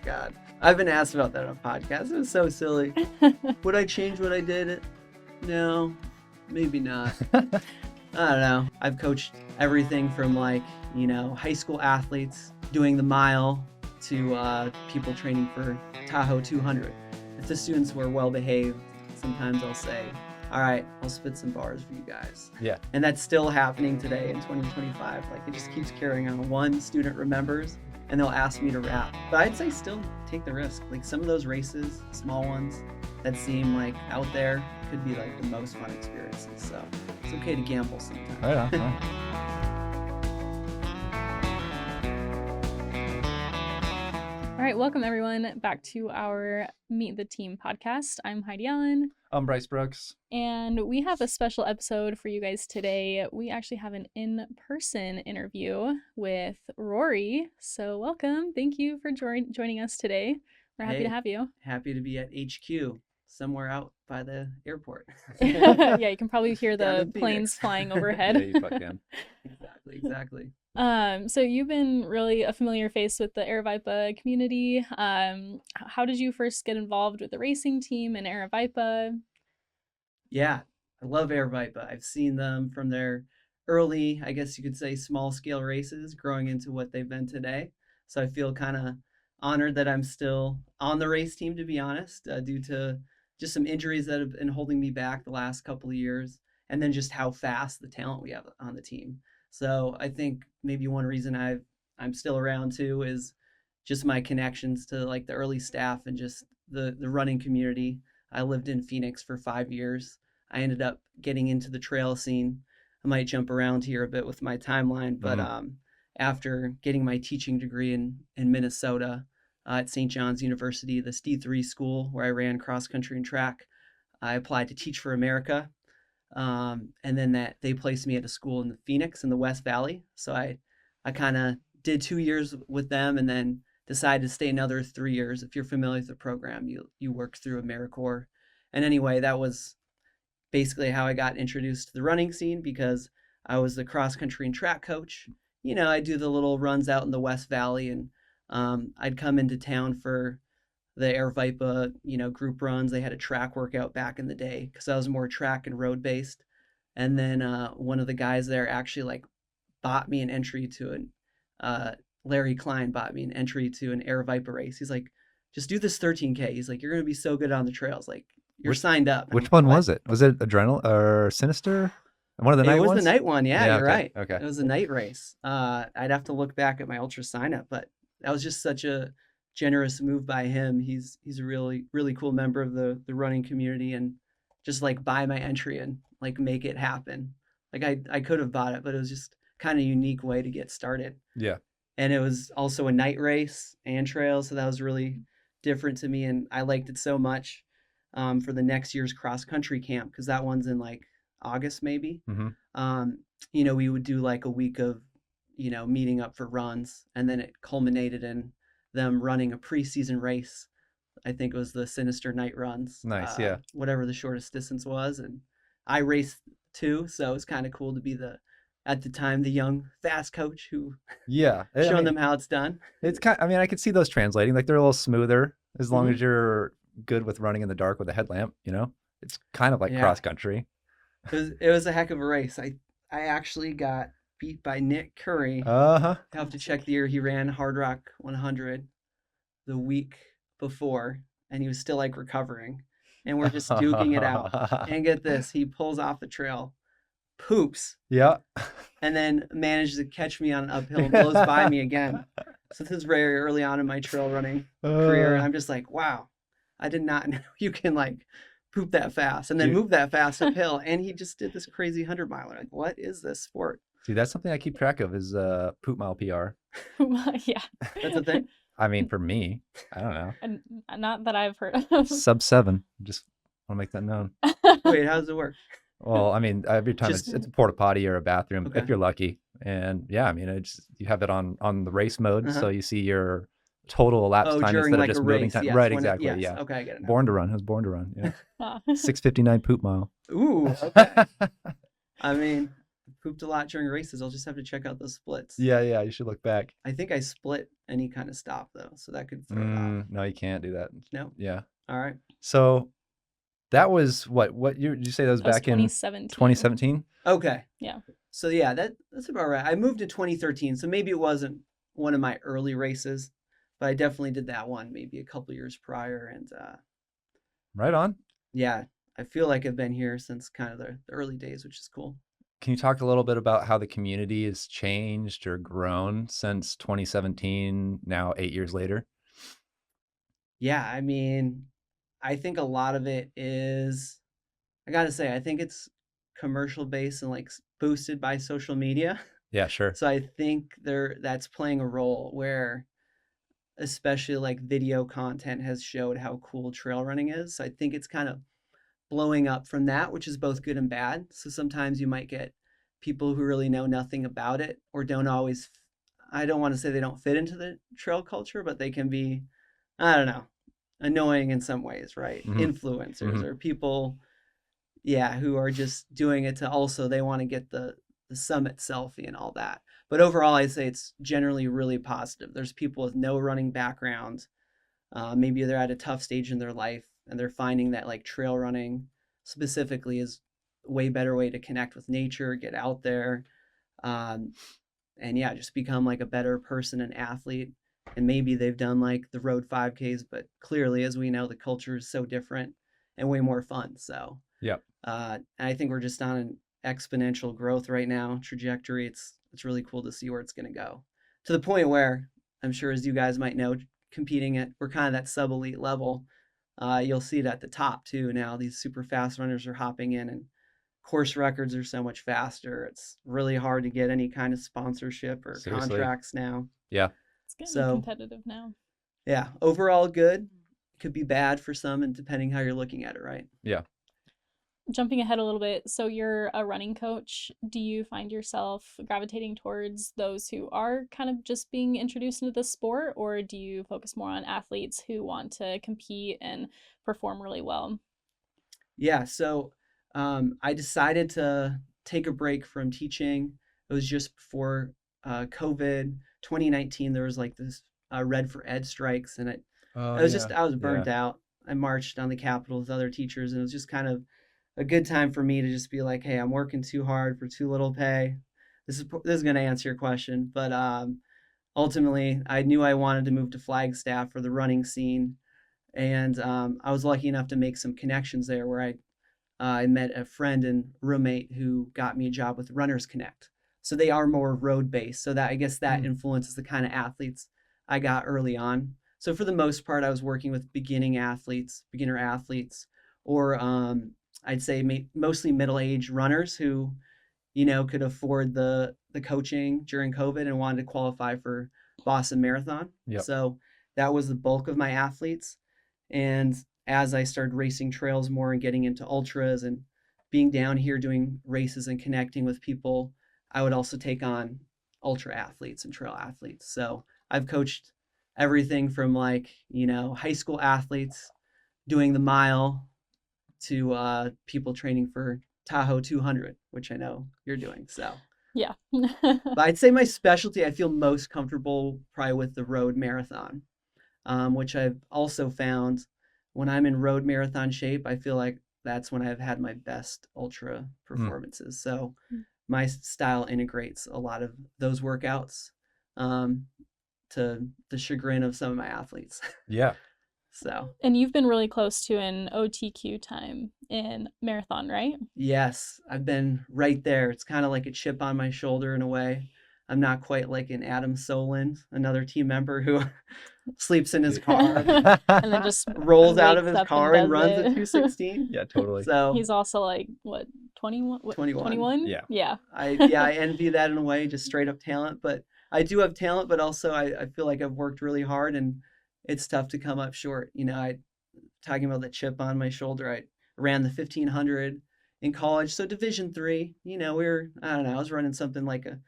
God. I've been asked about that on a podcast. It was so silly. Would I change what I did? No, maybe not. I don't know. I've coached everything from high school athletes doing the mile to people training for Tahoe 200. If the students were well behaved, sometimes I'll say, all right, I'll spit some bars for you guys. Yeah. And that's still happening today in 2025. It just keeps carrying on. One student remembers and they'll ask me to rap. But I'd say still take the risk. Some of those races, small ones that seem out there could be the most fun experiences. So it's okay to gamble sometimes. Right on. All right, welcome everyone back to our Meet the Team podcast. I'm Heidi Allen. I'm Bryce Brooks. And we have a special episode for you guys today. We actually have an in-person interview with Ruairi. So welcome. Thank you for joining us today. We're happy to have you. Happy to be at HQ, somewhere out by the airport. Yeah, you can probably hear the planes flying overhead. Yeah, you fuck can. Exactly. So you've been really a familiar face with the Aravaipa community. How did you first get involved with the racing team and Aravaipa? Yeah, I love Aravaipa. I've seen them from their early, I guess you could say, small scale races growing into what they've been today. So I feel kind of honored that I'm still on the race team, to be honest, due to just some injuries that have been holding me back the last couple of years, and then just how fast the talent we have on the team. So I think maybe one reason I'm still around too is just my connections to the early staff and just the running community. I lived in Phoenix for 5 years. I ended up getting into the trail scene. I might jump around here a bit with my timeline, but after getting my teaching degree in Minnesota at St. John's University, the D3 school where I ran cross country and track, I applied to Teach for America. And then they placed me at a school in Phoenix in the West Valley. So I kind of did 2 years with them and then decided to stay another 3 years. If you're familiar with the program, you work through AmeriCorps. And anyway, that was basically how I got introduced to the running scene, because I was the cross country and track coach. I do the little runs out in the West Valley, and I'd come into town for the Aravaipa, group runs. They had a track workout back in the day because I was more track and road based. And then one of the guys there actually bought me an entry to Larry Klein bought me an entry to an Aravaipa race. He's like, just do this 13K. He's like, you're going to be so good on the trails. You're signed up. Which one was it? Was it Adrenal or Sinister? One of the night ones? It was the night one. Yeah, you're right. Okay. It was a night race. I'd have to look back at my ultra sign up, but that was just such a generous move by him. He's a really, really cool member of the running community, and just buy my entry and make it happen. I could have bought it, but it was just kind of a unique way to get started. Yeah. And it was also a night race and trail, so that was really different to me, and I liked it so much for the next year's cross country camp, because that one's in August maybe. Mm-hmm. We would do a week of meeting up for runs, and then it culminated in them running a preseason race. I think it was the Sinister Night Runs. Nice, yeah. Whatever the shortest distance was, and I raced too, so it's kind of cool to be at the time the young fast coach who showing them how it's done. It's I could see those translating. They're a little smoother as long as you're good with running in the dark with a headlamp. It's kind of like cross country. It was a heck of a race. I actually got beat by Nick Curry. I have to check the year. He ran Hard Rock 100 the week before, and he was still recovering, and we're just duking it out. And get this, he pulls off the trail, poops, and then manages to catch me on an uphill and blows by me again. So this is very early on in my trail running career, and I'm just wow, I did not know you can poop that fast and then move that fast uphill. And he just did this crazy 100-miler. What is this sport? See, that's something I keep track of is poop mile PR. Yeah. That's a thing? For me, I don't know. And not that I've heard of. Sub 7. Just want to make that known. Wait, how does it work? Well, every time it's a porta potty or a bathroom, if you're lucky. And you have it on the race mode. So you see your total elapsed time instead of just moving time. Yes, right, exactly. Yes. Yeah. Okay, I get it now. Born to run. Who's born to run? Yeah. 6:59 poop mile. Ooh, okay. pooped a lot during races. I'll just have to check out those splits. Yeah, you should look back. I think I split any kind of stop though, so that could throw it off. No, you can't do that. No. Yeah. All right. So that was what year did you say that was back in 2017? Okay. Yeah. So yeah, that's about right. I moved in 2013, so maybe it wasn't one of my early races, but I definitely did that one maybe a couple years prior, and right on. Yeah, I feel like I've been here since kind of the early days, which is cool. Can you talk a little bit about how the community has changed or grown since 2017, now 8 years later? Yeah, I mean, I think a lot of it is, I gotta say, I think it's commercial based and like boosted by social media. Yeah, sure. So I think that's playing a role where especially like video content has showed how cool trail running is. So I think it's kind of blowing up from that, which is both good and bad. So sometimes you might get people who really know nothing about it or don't always, I don't want to say they don't fit into the trail culture, but they can be, I don't know, annoying in some ways, right? Mm-hmm. Influencers or people, who are just doing it to also, they want to get the summit selfie and all that. But overall, I'd say it's generally really positive. There's people with no running background. Maybe they're at a tough stage in their life and they're finding that like trail running specifically is a way better way to connect with nature, get out there, and just become like a better person and athlete. And maybe they've done like the road 5Ks, but clearly, as we know, the culture is so different and way more fun. So and I think we're just on an exponential growth right now trajectory. It's really cool to see where it's going to go, to the point where I'm sure, as you guys might know, competing at, we're kind of that sub elite level. You'll see it at the top too. Now these super fast runners are hopping in, and course records are so much faster. It's really hard to get any kind of sponsorship or contracts now. Yeah, it's getting competitive now. Yeah, overall good. Could be bad for some, and depending how you're looking at it, right? Yeah. Jumping ahead a little bit, so you're a running coach. Do you find yourself gravitating towards those who are kind of just being introduced into the sport, or do you focus more on athletes who want to compete and perform really well? Yeah, so I decided to take a break from teaching. It was just before COVID 2019. There was like this Red for Ed strikes, and I was burnt out. I marched on the Capitol with other teachers, and it was just kind of a good time for me to just be like, hey, I'm working too hard for too little pay. This is going to answer your question, but ultimately, I knew I wanted to move to Flagstaff for the running scene, and I was lucky enough to make some connections there where I met a friend and roommate who got me a job with Runners Connect. So they are more road based. So that, I guess, that influences the kind of athletes I got early on. So for the most part, I was working with beginner athletes, or I'd say mostly middle-aged runners who, could afford the coaching during COVID and wanted to qualify for Boston Marathon. Yep. So that was the bulk of my athletes. And as I started racing trails more and getting into ultras and being down here doing races and connecting with people, I would also take on ultra athletes and trail athletes. So I've coached everything from like, high school athletes doing the mile to people training for Tahoe 200, which I know you're doing. So yeah. But I'd say my specialty, I feel most comfortable probably with the road marathon, which I've also found when I'm in road marathon shape, I feel like that's when I've had my best ultra performances. So my style integrates a lot of those workouts to the chagrin of some of my athletes. Yeah. So. And you've been really close to an OTQ time in marathon, right? Yes, I've been right there. It's kind of like a chip on my shoulder in a way. I'm not quite like an Adam Solon, another team member who sleeps in his car and then just rolls out of his car and runs at 2:16. Yeah, totally. So he's also like, what, 21? 21? Yeah. I envy that in a way, just straight up talent. But I do have talent, but also I feel like I've worked really hard and it's tough to come up short. Talking about the chip on my shoulder, I ran the 1500 in college. So Division III, I was running something like a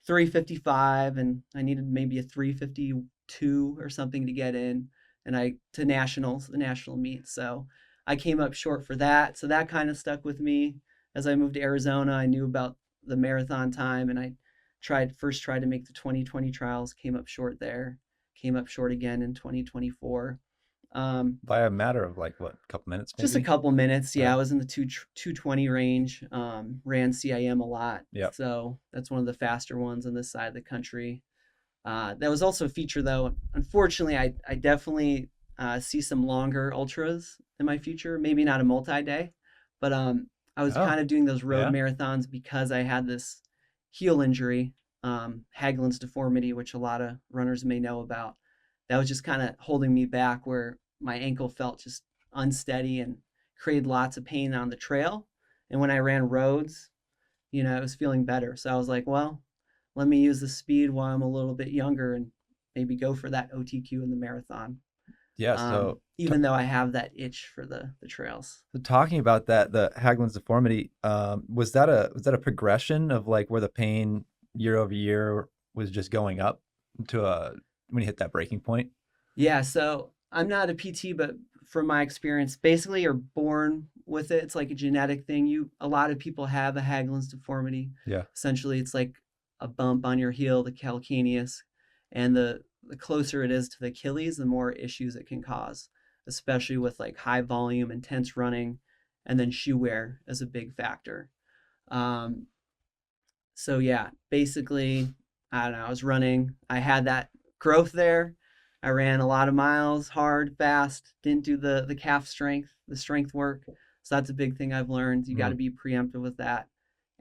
355 and I needed maybe a 352 or something to get in and the national meet. So I came up short for that. So that kind of stuck with me. As I moved to Arizona, I knew about the marathon time, and I first tried to make the 2020 trials, came up short there, came up short again in 2024. By a matter of like what, a couple minutes maybe? Just a couple minutes. Yeah, I was in the 220 range, ran CIM a lot. Yep. So that's one of the faster ones on this side of the country. That was also a feature though. Unfortunately, I definitely see some longer ultras in my future, maybe not a multi-day, but I was kind of doing those road marathons because I had this heel injury, Hageland's deformity, which a lot of runners may know about. That was just kind of holding me back, where my ankle felt just unsteady and created lots of pain on the trail. And when I ran roads, I was feeling better. So I was like, well, let me use the speed while I'm a little bit younger and maybe go for that OTQ in the marathon. Yeah. So even though I have that itch for the trails. So talking about that, the Hageland's deformity, was that a progression of like where the pain year over year was just going up to when you hit that breaking point? Yeah. So I'm not a PT, but from my experience, basically you're born with it. It's like a genetic thing. A lot of people have a Hageland's deformity. Yeah. Essentially, it's like a bump on your heel, the calcaneus, and the closer it is to the Achilles, the more issues it can cause, especially with like high volume, intense running, and then shoe wear is a big factor. So yeah, basically, I don't know, I was running. I had that growth there. I ran a lot of miles, hard, fast, didn't do the calf strength, the strength work. So that's a big thing I've learned. You got to be preemptive with that.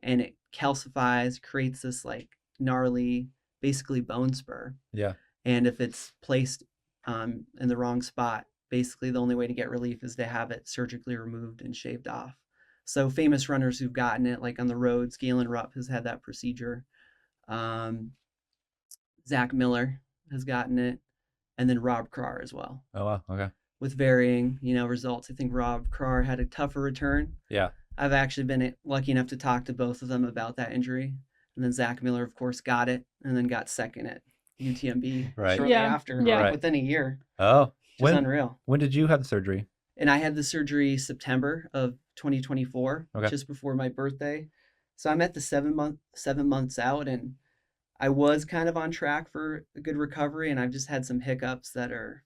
And it calcifies, creates this like gnarly, basically bone spur. Yeah. And if it's placed in the wrong spot, basically the only way to get relief is to have it surgically removed and shaved off. So famous runners who've gotten it, like on the roads, Galen Rupp has had that procedure. Zach Miller has gotten it. And then Rob Carr as well. Oh, wow. Okay. With varying, results. I think Rob Carr had a tougher return. Yeah. I've actually been lucky enough to talk to both of them about that injury. And then Zach Miller, of course, got it and then got second at UTMB shortly after, within a year. Oh, which is unreal. When did you have the surgery? And I had the surgery September of 2024, just before my birthday. So I'm at the 7 months out, and I was kind of on track for a good recovery, and I've just had some hiccups that are,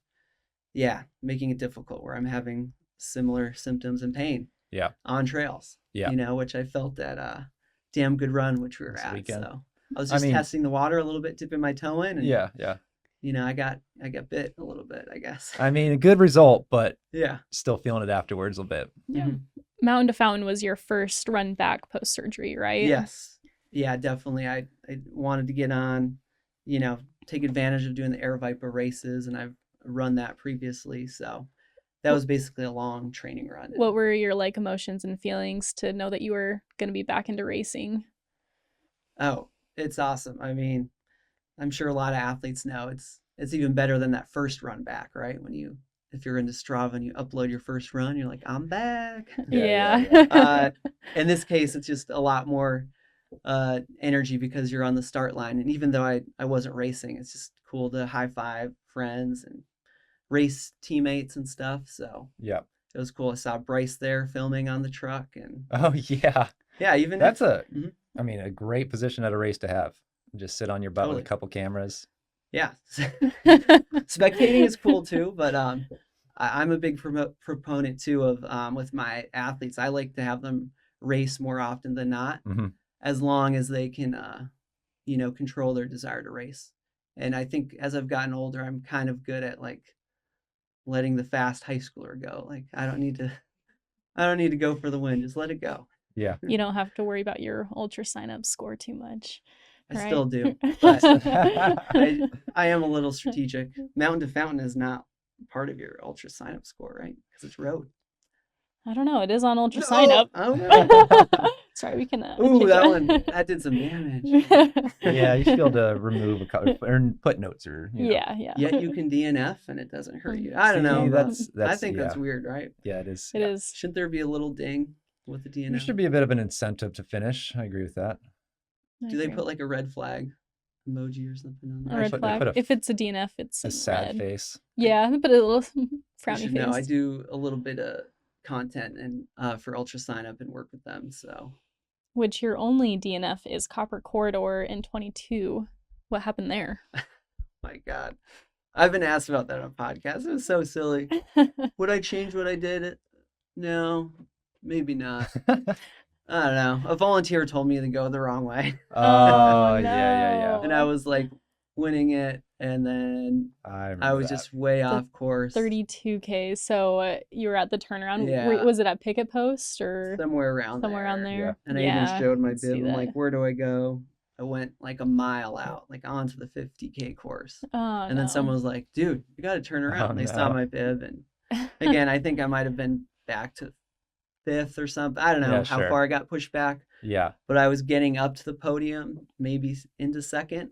making it difficult, where I'm having similar symptoms and pain on trails, which I felt at Damn Good Run, which we were at. Weekend. So I was just testing the water a little bit, dipping my toe in. And, I got bit a little bit, I guess. I mean, a good result, but still feeling it afterwards a little bit. Yeah. Mm-hmm. Mountain to Fountain was your first run back post-surgery, right? Yes. Yeah, definitely. I wanted to get on, take advantage of doing the Aravaipa races, and I've run that previously. So that was basically a long training run. What were your emotions and feelings to know that you were going to be back into racing? Oh, it's awesome. I mean, I'm sure a lot of athletes know it's even better than that first run back, right? If you're into Strava and you upload your first run, you're like, I'm back. Yeah. In this case, it's just a lot more energy because you're on the start line. And even though I wasn't racing, it's just cool to high five friends and race teammates and stuff. So it was cool. I saw Bryce there filming on the truck, and even that's a great position at a race to have. Just sit on your butt with a couple cameras. Yeah. Spectating is cool too, but I'm a big proponent too of with my athletes. I like to have them race more often than not, as long as they can control their desire to race. And I think as I've gotten older, I'm kind of good at like letting the fast high schooler go. Like I don't need to go for the win. Just let it go. Yeah. You don't have to worry about your ultra sign up score too much. I still do, but I am a little strategic. Mountain to Fountain is not part of your ultra sign up score, right? Because it's road. I don't know. It is on ultra sign up. Sorry, we can. That did some damage. Yeah, you should be able to remove a couple or put notes or. Yeah. Yet you can DNF and it doesn't hurt you. I don't know. I think that's weird, right? Yeah, it is. It is. Shouldn't there be a little ding with the DNF? There should be a bit of an incentive to finish. I agree with that. Do they put like a red flag emoji or something on there? A red flag. If it's a DNF, it's a sad red. face. Yeah, they put a little frowny face. No, I do a little bit of content and for Ultra Sign Up and work with them. So which your only DNF is Copper Corridor in 22. What happened there? My God. I've been asked about that on podcasts. It was so silly. Would I change what I did? No, maybe not. I don't know. A volunteer told me to go the wrong way. Oh, yeah. And I was like winning it. And then I was just way off course. 32K. So you were at the turnaround. Yeah. Was it at Picket Post or somewhere around there? Yeah. And I even showed my bib. I'm like, where do I go? I went like a mile out, like onto the 50K course. And then someone was like, dude, you got to turn around. And they saw my bib. And again, I think I might have been back to 5th or something. I don't know how far I got pushed back. Yeah. But I was getting up to the podium, maybe into 2nd.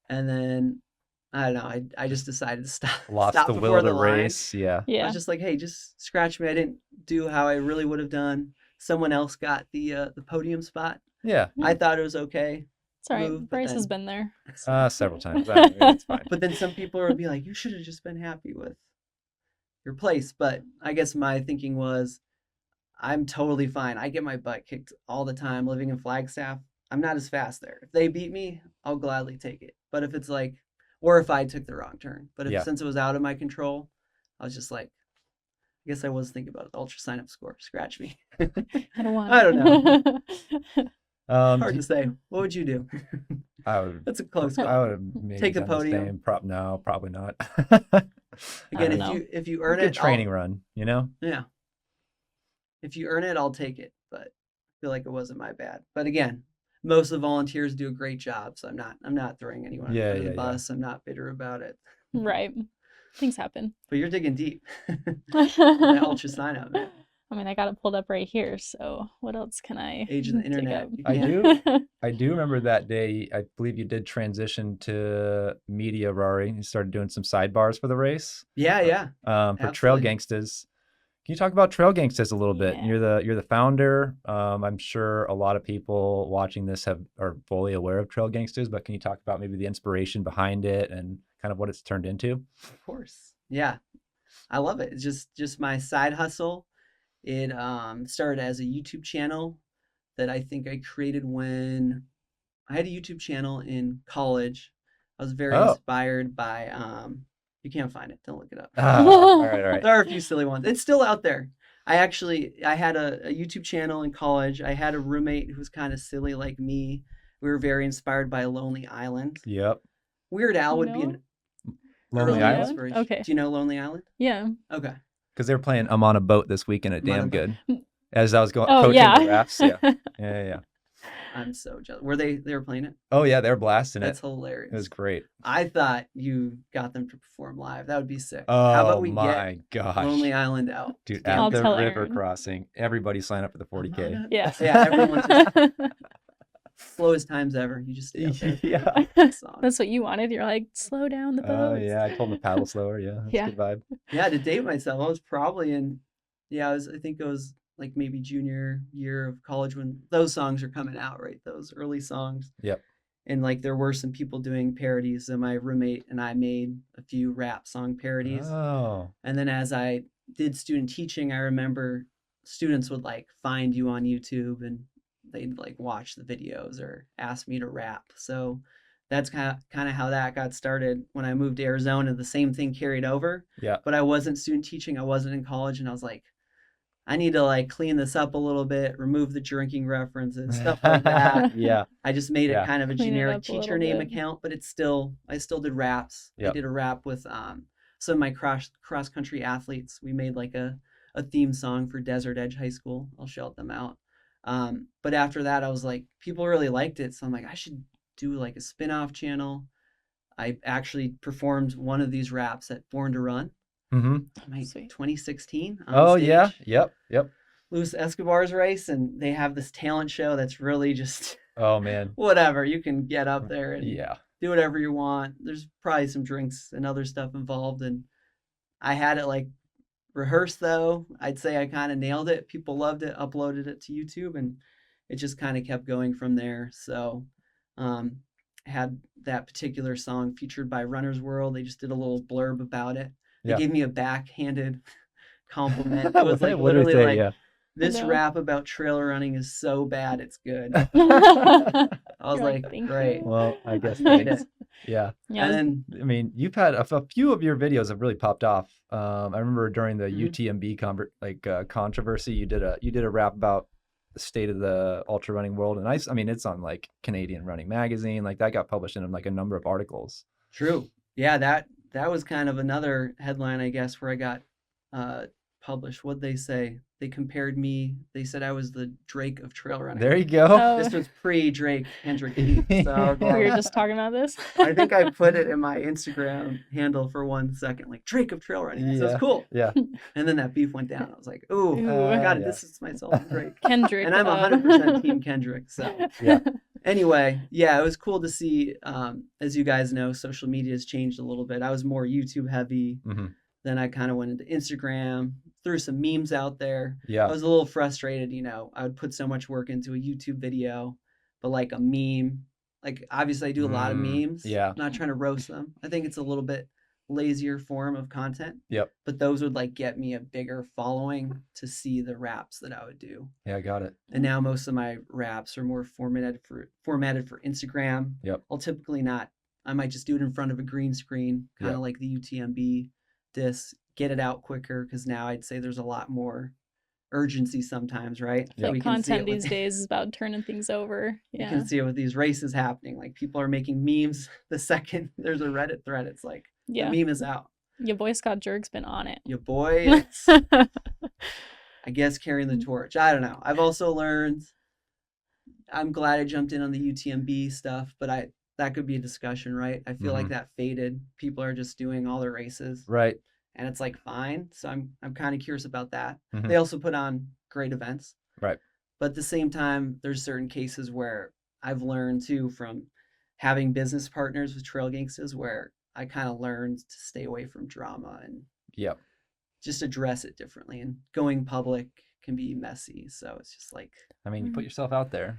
And then, I don't know, I just decided to stop. Lost stop the will to race. Yeah. I was just like, hey, just scratch me. I didn't do how I really would have done. Someone else got the podium spot. Yeah. I thought it was okay. It's all right. Bryce has been there. Several times. It's fine. But then some people would be like, you should have just been happy with your place. But I guess my thinking was, I'm totally fine. I get my butt kicked all the time living in Flagstaff. I'm not as fast there. If they beat me, I'll gladly take it. But if it's like, or if I took the wrong turn. But since it was out of my control, I was just like, I guess I was thinking about it. The ultra sign up score. Scratch me. I don't want I don't know. Hard do to say. What would you do? I would. That's a close call. I would have maybe take the done podium. same. No, probably not. Again, if you earn it, training run, you know. Yeah. If you earn it, I'll take it. But I feel like it wasn't my bad. But again, most of the volunteers do a great job, so I'm not throwing anyone under the bus. I'm not bitter about it. Right. Things happen. But you're digging deep. That ultra sign up, man. I mean, I got it pulled up right here. So what else can I? Age of the internet. I do remember that day. I believe you did transition to media, Ruairi. You started doing some sidebars for the race. Yeah. For Trail GangstAZ. Can you talk about Trail GangstAZ a little bit? Yeah. You're the founder. I'm sure a lot of people watching this are fully aware of Trail GangstAZ, but can you talk about maybe the inspiration behind it and kind of what it's turned into? Of course. Yeah. I love it. It's just my side hustle. It started as a YouTube channel that I think I created when I had a YouTube channel in college. I was very inspired by you can't find it. Don't look it up. All right. There are a few silly ones. It's still out there. I had a YouTube channel in college. I had a roommate who was kind of silly like me. We were very inspired by Lonely Island. Yep. Weird Al would be an Lonely Island? inspiration. Okay. Do you know Lonely Island? Yeah. Okay. Because they were playing I'm on a Boat this weekend at Damn Good. As I was going Oh, coaching yeah. the rafts. Yeah. I'm so jealous. Were they were playing it? Oh yeah, they were blasting That's it. hilarious. It was great. I thought you got them to perform live. That would be sick. Oh, how about we my get gosh. Lonely Island out? Dude, Damn. at the tell river Aaron. crossing, everybody sign up for the 40K. Yeah. Yeah, everyone's just slowest times ever. You just stay out there. Yeah. That's what you wanted. You're like, slow down the boat. Oh yeah, I told him to paddle slower. Yeah, that's a good vibe. Yeah, to date myself, I was probably I think it was like maybe junior year of college when those songs are coming out, right? Those early songs. Yep. And like there were some people doing parodies, and my roommate and I made a few rap song parodies. Oh. And then as I did student teaching, I remember students would like find you on YouTube and they'd like watch the videos or ask me to rap. So that's kind of how that got started. When I moved to Arizona, the same thing carried over. Yeah. But I wasn't student teaching. I wasn't in college. And I was like, I need to like clean this up a little bit, remove the drinking references, stuff like that. Yeah. I just made it kind of a Clean it generic up a teacher little name bit. account, but I still did raps. Yep. I did a rap with some of my cross country athletes. We made like a theme song for Desert Edge High School. I'll shout them out. But after that, I was like, people really liked it. So I'm like, I should do like a spin-off channel. I actually performed one of these raps at Born to Run. Mm-hmm. Sweet. 2016. Oh stage. yeah. Yep. Luis Escobar's race, and they have this talent show that's really just Oh man. whatever. You can get up there and Yeah. do whatever you want. There's probably some drinks and other stuff involved, and I had it like rehearsed though. I'd say I kind of nailed it. People loved it, uploaded it to YouTube, and it just kind of kept going from there. So I had that particular song featured by Runner's World. They just did a little blurb about it. They gave me a backhanded compliment. It was like What did literally they say? like, Yeah. This No. rap about trail running is so bad, it's good. I was You're like, "Thank great. you." Well, I guess made thanks. it. Yeah. Yeah, And then I mean, you've had a few of your videos have really popped off. I remember during the Mhm. UTMB controversy, you did a rap about the state of the ultra running world, and I mean, it's on like Canadian Running Magazine, like that got published in like a number of articles. true. Yeah, that was kind of another headline, I guess, where I got uh published. What'd they say? They compared me. They said I was the Drake of trail running. There you go. Oh, This was pre-Drake Kendrick beef. So we were like, just talking about this. I think I put it in my Instagram handle for 1 second, like Drake of trail running. So it's cool. Yeah. And then that beef went down. I was like, ooh, Ooh. I gotta Yeah. distance myself from Drake. Kendrick. And I'm 100% Team Kendrick. So Yeah. anyway, yeah, it was cool to see. As you guys know, social media has changed a little bit. I was more YouTube heavy. hmm Then I kind of went into Instagram, threw some memes out there. Yeah. I was a little frustrated, I would put so much work into a YouTube video, but like a meme, like obviously I do a lot of memes. Yeah. I'm not trying to roast them. I think it's a little bit lazier form of content. Yep. But those would like get me a bigger following to see the raps that I would do. Yeah, I got it. And now most of my raps are more formatted for Instagram. Yep. I'll typically not. I might just do it in front of a green screen, kind of like the UTMB disc, get it out quicker because now I'd say there's a lot more urgency sometimes, right? I feel We like can see content it with these days is about turning things over. You Yeah. can see it with these races happening. Like people are making memes the second there's a Reddit thread. It's like Yeah. the meme is out. Your boy Scott Jerk's been on it. Your boy, it's, I guess, carrying the torch. I don't know. I've also learned. I'm glad I jumped in on the UTMB stuff, but that could be a discussion, right? I feel like that faded. People are just doing all the races, Right. and it's like fine. So I'm kind of curious about that. Mhm. They also put on great events, Right. but at the same time, there's certain cases where I've learned too from having business partners with Trail GangstAZ where I kind of learned to stay away from drama and Yep. just address it differently. And going public can be messy, so it's just like I mean, you put yourself out there,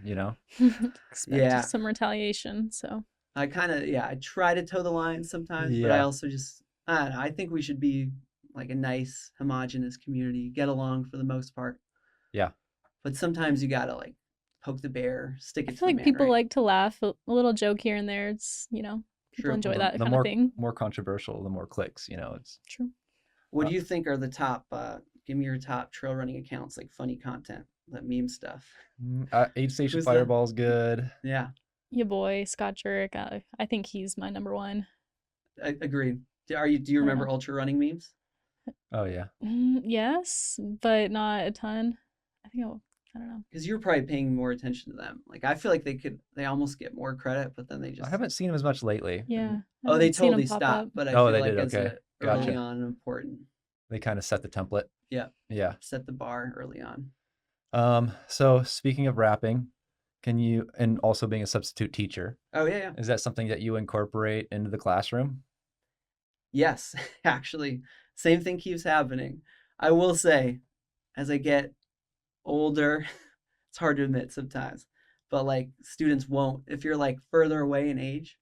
Expect Yeah. some retaliation. So I kind of I try to toe the line sometimes, but I Yeah. also just I don't know. I think we should be like a nice, homogenous community, get along for the most part. Yeah. But sometimes you gotta like poke the bear, stick I it to feel the like man, people right? like to laugh, a little joke here and there. It's, people True. enjoy The- that the kind more of thing. more controversial, the more clicks. It's True. What do you think are the top? Give me your top trail running accounts, like funny content, that meme stuff. Aid Station Who's the- Fireball's good. Yeah, Your boy Scott Jerk. I think he's my number one. I agree. Do you remember ultra running memes? Oh yeah. Yes, but not a ton. I don't know. Because you're probably paying more attention to them. Like I feel like they almost get more credit, but then they just I haven't seen him as much lately. Yeah. I Oh, they haven't seen him totally pop stopped. up. But I Oh, feel they like did, it's okay. early Gotcha. on important. They kind of set the template. Yeah, Yeah. set the bar early on. So speaking of rapping, and also being a substitute teacher, Oh yeah. is that something that you incorporate into the classroom? Yes, actually, same thing keeps happening. I will say, as I get older, it's hard to admit sometimes, but like students won't, if you're like further away in age,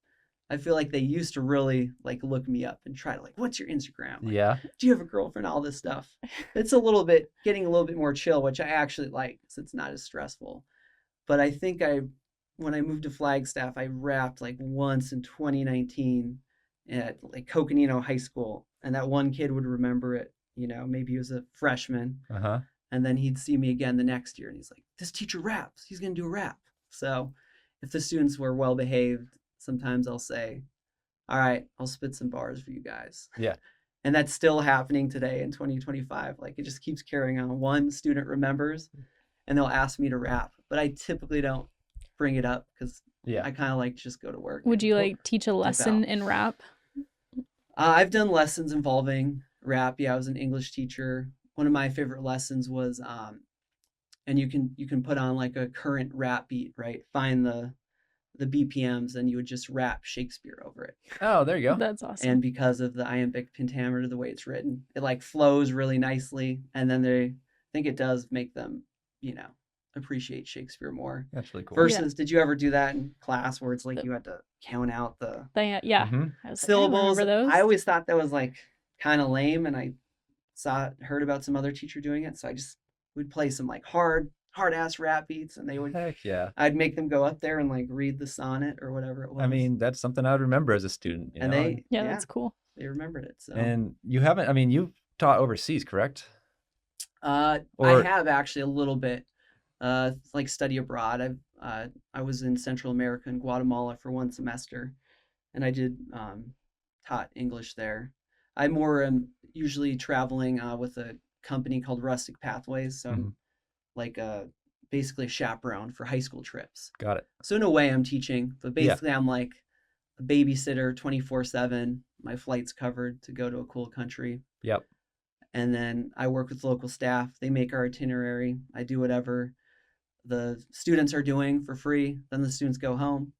I feel like they used to really like look me up and try to like, what's your Instagram? Like, Yeah. do you have a girlfriend? All this stuff. It's getting a little bit more chill, which I actually like, so it's not as stressful. But I think when I moved to Flagstaff, I rapped like once in 2019 at like Coconino High School, and that one kid would remember it. Maybe he was a freshman, Uh-huh. and then he'd see me again the next year, and he's like, "This teacher raps. He's gonna do a rap." So, if the students were well behaved, sometimes I'll say, "All right, I'll spit some bars for you guys." Yeah. And that's still happening today in 2025. Like it just keeps carrying on. One student remembers, and they'll ask me to rap, but I typically don't bring it up because Yeah. I kind of like just go to work. Would you and like teach a lesson in rap? I've done lessons involving rap. Yeah, I was an English teacher. One of my favorite lessons was, and you can put on like a current rap beat, right? Find the BPMs, and you would just rap Shakespeare over it. Oh, there you go. That's awesome. And because of the iambic pentameter, the way it's written, it like flows really nicely. And then I think it does make them, appreciate Shakespeare more. That's really cool. Versus, did you ever do that in class where it's like you had to count out the Yeah. Mhm. I was like, syllables? I remember those. I always thought that was like kind of lame, and I heard about some other teacher doing it, so I just we'd play some like hard ass rap beats, and Heck yeah. I'd make them go up there and like read the sonnet or whatever it was. I mean, that's something I would remember as a student, you and know? Yeah, that's cool. they remembered it. So And you haven't, I mean, you've taught overseas, correct? I Or have actually a little bit, like study abroad. I was in Central America and Guatemala for 1 semester, and I did taught English there. I more am usually traveling with a company called Rustic Pathways, so I'm like basically a chaperone for high school trips. got it. So in a way, I'm teaching, but Yeah. basically I'm like a babysitter 24/7. My flight's covered to go to a cool country. Yep. And then I work with local staff. They make our itinerary. I do whatever the students are doing for free. Then the students go home.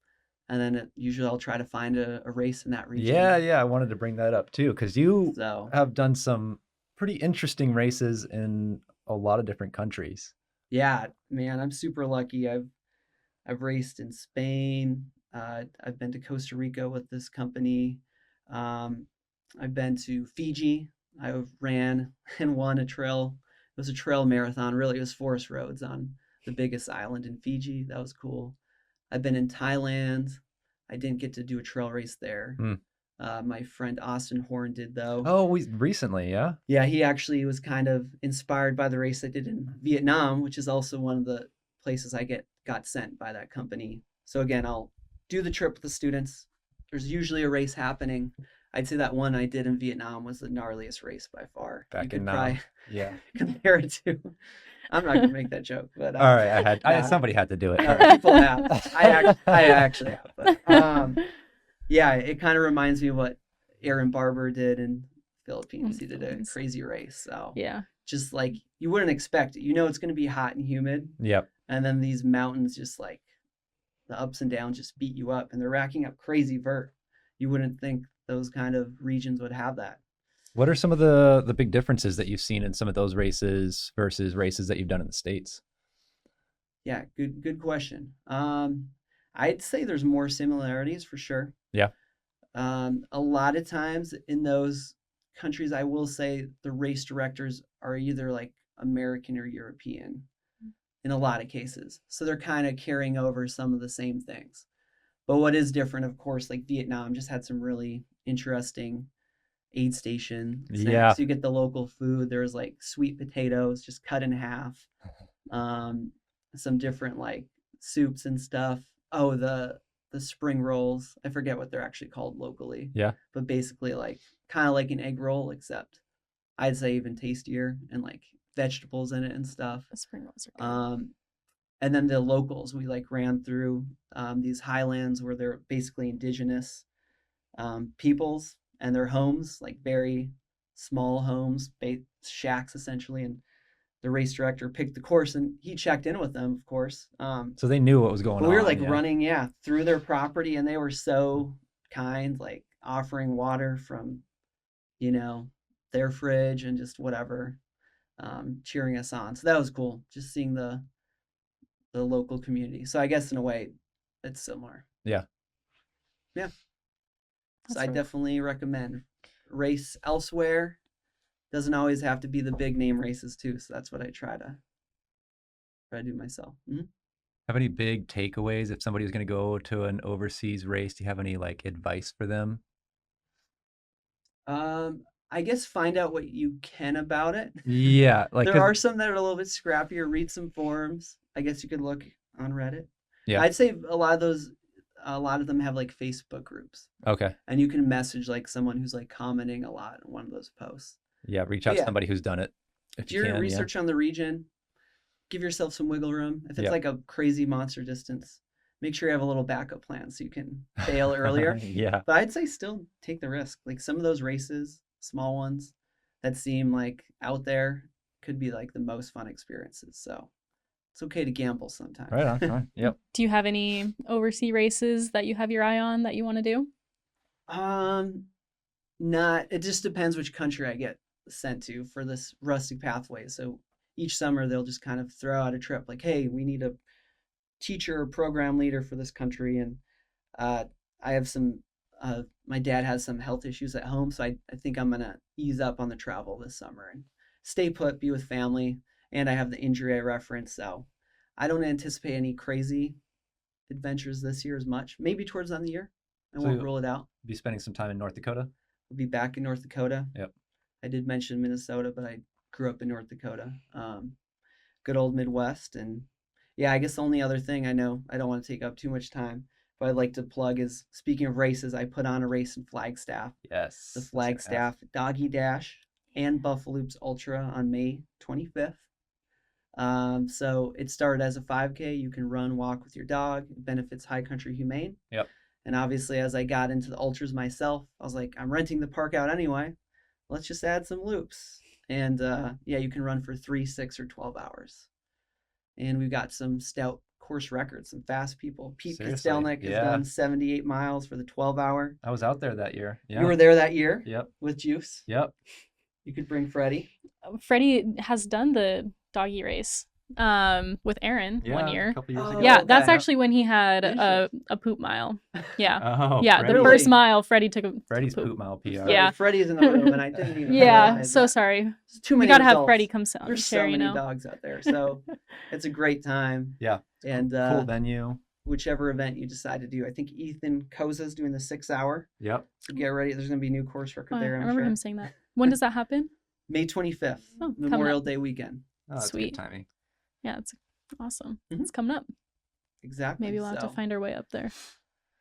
And then usually I'll try to find a race in that region. Yeah, I wanted to bring that up too, because you So have done some pretty interesting races in a lot of different countries. yeah, man, I'm super lucky. I've raced in Spain. I've been to Costa Rica with this company. I've been to Fiji. I ran and won a trail. It was a trail marathon. Really, it was forest roads on the biggest island in Fiji. That was cool. I've been in Thailand. I didn't get to do a trail race there. My friend Austin Horn did though. Oh, we recently, yeah? Yeah, he actually was kind of inspired by the race I did in Vietnam, which is also one of the places I got sent by that company. So again, I'll do the trip with the students. There's usually a race happening. I'd say that one I did in Vietnam was the gnarliest race by far. Back you in could probably yeah. compare it to. I'm not gonna make that joke, but All right, somebody had to do it. people have. I actually have, but yeah, it kind of reminds me of what Aaron Barber did in Philippines. He did a crazy race. So yeah, just like you wouldn't expect it. You know it's going to be hot and humid. Yep. And then these mountains just like the ups and downs just beat you up, and they're racking up crazy vert. You wouldn't think those kind of regions would have that. What are some of the big differences that you've seen in some of those races versus races that you've done in the States? Yeah, good question. I'd say there's more similarities for sure. Yeah. A lot of times in those countries, I will say the race directors are either like American or European in a lot of cases. So they're kind of carrying over some of the same things. But what is different, of course, like Vietnam just had some really interesting aid station snacks. Yeah. So you get the local food. There's like sweet potatoes just cut in half. Some different like soups and stuff. Oh, the spring rolls. I forget what they're actually called locally. Yeah. But basically like kind of like an egg roll, except I'd say even tastier and like vegetables in it and stuff. the spring rolls are good. And then the locals, we like ran through these highlands where they're basically indigenous peoples and their homes, like very small homes, shacks essentially. And the race director picked the course and he checked in with them, of course. So they knew what was going on. We were like running, through their property, and they were so kind, like offering water from, their fridge and just whatever, cheering us on. So that was cool, just seeing the local community. So I guess in a way, it's similar. Yeah. Yeah. So That's I right. definitely recommend race elsewhere. Doesn't always have to be the big name races too. So that's what I try to do myself. Have any big takeaways if somebody was going to go to an overseas race? Do you have any like advice for them? I guess find out what you can about it. Yeah, like there are some that are a little bit scrappier. Read some forums. I guess you could look on Reddit. Yeah. I'd say a lot of them have like Facebook groups, Okay. and you can message like someone who's like commenting a lot on one of those posts. Yeah, reach out to somebody who's done it if Do you your can. research on the region. Give yourself some wiggle room. If it's like a crazy monster distance, make sure you have a little backup plan so you can bail earlier. Yeah. But I'd say still take the risk. Like some of those races, small ones that seem like out there, could be like the most fun experiences. So it's okay to gamble sometimes. Right on. All right. Yep. Do you have any overseas races that you have your eye on that you want to do? It just depends which country I get sent to for this rustic pathway. So each summer they'll just kind of throw out a trip like, hey, we need a teacher or program leader for this country. And I have some, my dad has some health issues at home. So I think I'm going to ease up on the travel this summer and stay put, be with family. and I have the injury I referenced. So I don't anticipate any crazy adventures this year as much. Maybe towards the end of the year. I won't rule it out. Be spending some time in North Dakota. We'll be back in North Dakota. Yep. I did mention Minnesota, but I grew up in North Dakota. Good old Midwest. And yeah, I guess the only other thing I know, I don't want to take up too much time, but I'd like to plug is, speaking of races, I put on a race in Flagstaff. Yes. The Flagstaff Doggie Dash and Buffaloops Ultra on May 25th. So it started as a 5K. You can run, walk with your dog. It benefits High Country Humane. Yep. And obviously, as I got into the ultras myself, I was like, I'm renting the park out anyway. Let's just add some loops. And yeah, you can run for 3, 6, or 12 hours. And we've got some stout course records, some fast people. Pete Kostelnik has done 78 miles for the 12-hour. I was out there that year. Yeah. You were there that year? Yep. With Juice? Yep. You could bring Freddie. Freddie has done the doggy race with Aaron one year. A couple years ago. Yeah, that's actually when he had a poop mile. Yeah. Oh, yeah, Freddie. the first mile, Freddie took a Freddie's poop. poop mile PR. Yeah. Freddie's in the room, and I didn't even Yeah, realize so that. sorry. There's too We many gotta have adults. Freddie come sit on the There's chair, so many you know. dogs out there, so it's a great time. Yeah. And Cool venue. whichever event you decide to do, I think Ethan Koza's doing the 6-hour. Yep. So get ready. There's going to be a new course record Oh, there. I I'm remember sure. him saying that. When does that happen? May 25th, Oh, coming Memorial up. Day weekend. Oh, that's Sweet. good timing. Yeah, it's awesome. Mhm. It's coming up. Exactly. Maybe we'll have to So, find our way up there.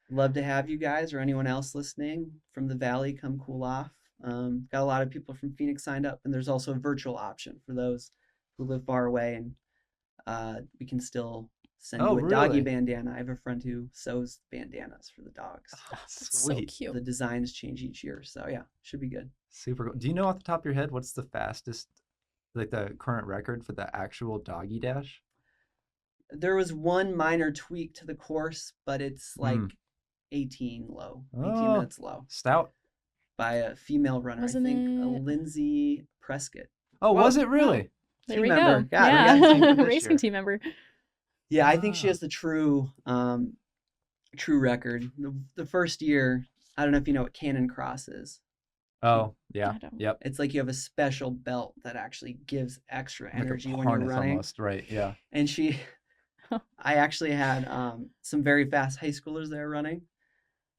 love to have you guys or anyone else listening from the Valley come cool off. Got a lot of people from Phoenix signed up, and there's also a virtual option for those who live far away, and we can still send you a doggy really? bandana. I have a friend who sews bandanas for the dogs. That's so cute. The designs change each year, so yeah, should be good. Super cool. Do you know off the top of your head what's the fastest, like the current record for the actual doggy dash? There was one minor tweak to the course, but it's like 18 minutes low Stout. by a female runner. Wasn't I think it- Lindsay Prescott. Oh, Whoa. was it really? There Team we member. go. God, Yeah, we got a team for this racing year. team member. Yeah, I think she Ah. has the true record. The first year, I don't know if you know what Cannon Cross is. Oh, yeah. I don't. Yep. It's like you have a special belt that actually gives extra Like a energy when you're harness running. almost, right? Yeah. And I actually had some very fast high schoolers there running,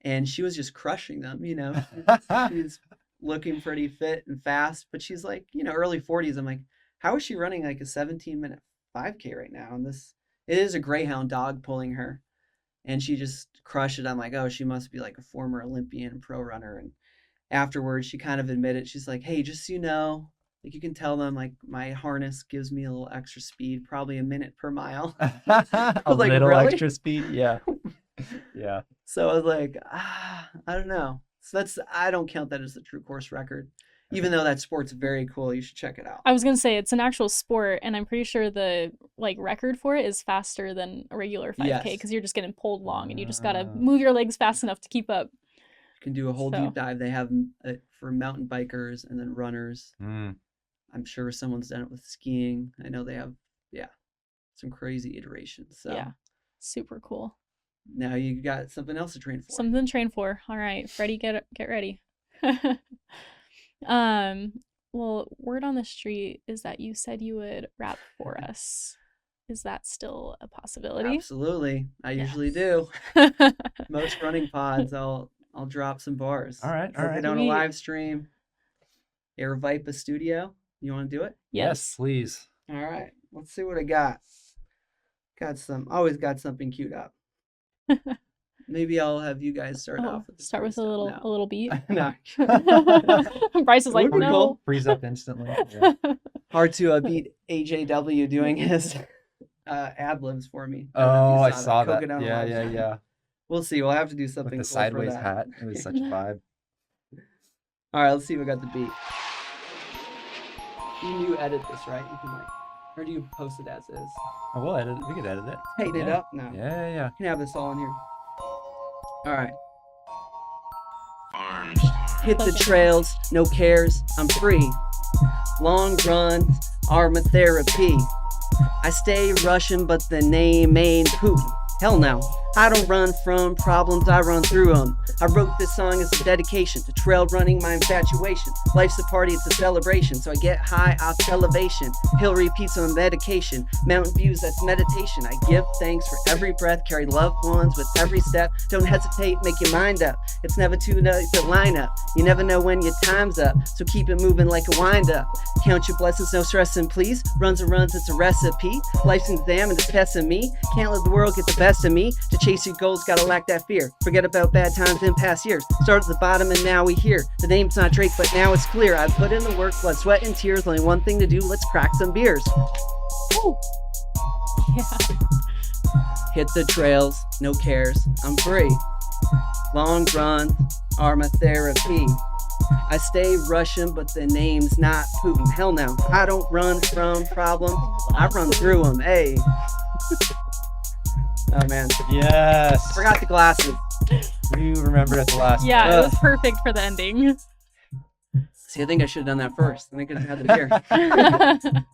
and she was just crushing them. You know, she's looking pretty fit and fast, but she's like, early 40s. I'm like, how is she running like a 17-minute 5K right now? And it is a greyhound dog pulling her, and she just crushed it. I'm like, oh, she must be like a former Olympian pro runner. And afterwards, she kind of admitted, she's like, hey, just so you know, like you can tell them like my harness gives me a little extra speed, probably a minute per mile. A was like, little really? extra speed. Yeah. Yeah. So I was like, I don't know. So I don't count that as a true course record, even though that sport's very cool. You should check it out. I was gonna say it's an actual sport, and I'm pretty sure the record for it is faster than a regular 5K Yes. because you're just getting pulled along, and you just gotta Ah. move your legs fast enough to keep up. You can do a whole So- deep dive. They have it for mountain bikers and then runners. Mm. I'm sure someone's done it with skiing. I know they have, some crazy iterations. So Yeah, super cool. now you got something else to train for. Something to train for. All right, Freddie, get ready. Well, word on the street is that you said you would rap for us. Is that still a possibility? Absolutely. I usually Yes. do. Most running pods, I'll drop some bars. All right. All Put right. it on a Sweet. live stream. Aravipa Studio. You want to do it? Yes, please. All right. Let's see what I got. Always got something queued up. Maybe I'll have you guys start off with the Start with a first little up. a little beat. No. Bryce is like, Would be no. cool. Freeze up instantly. Yeah. Hard to beat AJW doing his ad libs for me. don't know if Oh, you I saw that. Coconut Yeah, Live yeah, stream. yeah. We'll see. We'll have to do With something the cool sideways for that. hat. It was such a vibe. All right, let's see if we got the beat. You edit this, right? You can or do you post it as is? Oh, we'll edit it. We could edit it. Tighten it Yeah. up? No. Yeah, yeah. You can have this all in here. All right. Hit the trails, no cares, I'm free. Long runs are my therapy. I stay Russian, but the name ain't Putin. Hell no, I don't run from problems, I run through them. I wrote this song as a dedication to trail running, my infatuation. Life's a party, it's a celebration, so I get high off elevation. Hill repeats on medication, mountain views, that's meditation. I give thanks for every breath, carry loved ones with every step. Don't hesitate, make your mind up. It's never too late to line up. You never know when your time's up, so keep it moving like a wind up. Count your blessings, no stressing, please. Runs and runs, it's a recipe. Life's an exam and it's testing me. Can't let the world get the best of me. To chase your goals, gotta lack that fear. Forget about bad times in past years. Start at the bottom and now we here. The name's not Drake, but now it's clear. I've put in the work, blood, sweat, and tears. Only one thing to do, let's crack some beers. Woo. Yeah. Hit the trails, no cares, I'm free. Long runs are my therapy. I stay Russian, but the name's not Putin. Hell no, I don't run from problems, I run through them, hey. Oh man, Yes. forgot the glasses. You remembered at the last. Yeah, it was perfect for the ending. See, I think I should have done that first. I think I had the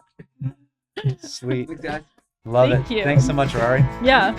beer. Sweet. Thanks, guys. Love Thank it. you. Thanks so much, Ruairi. Yeah.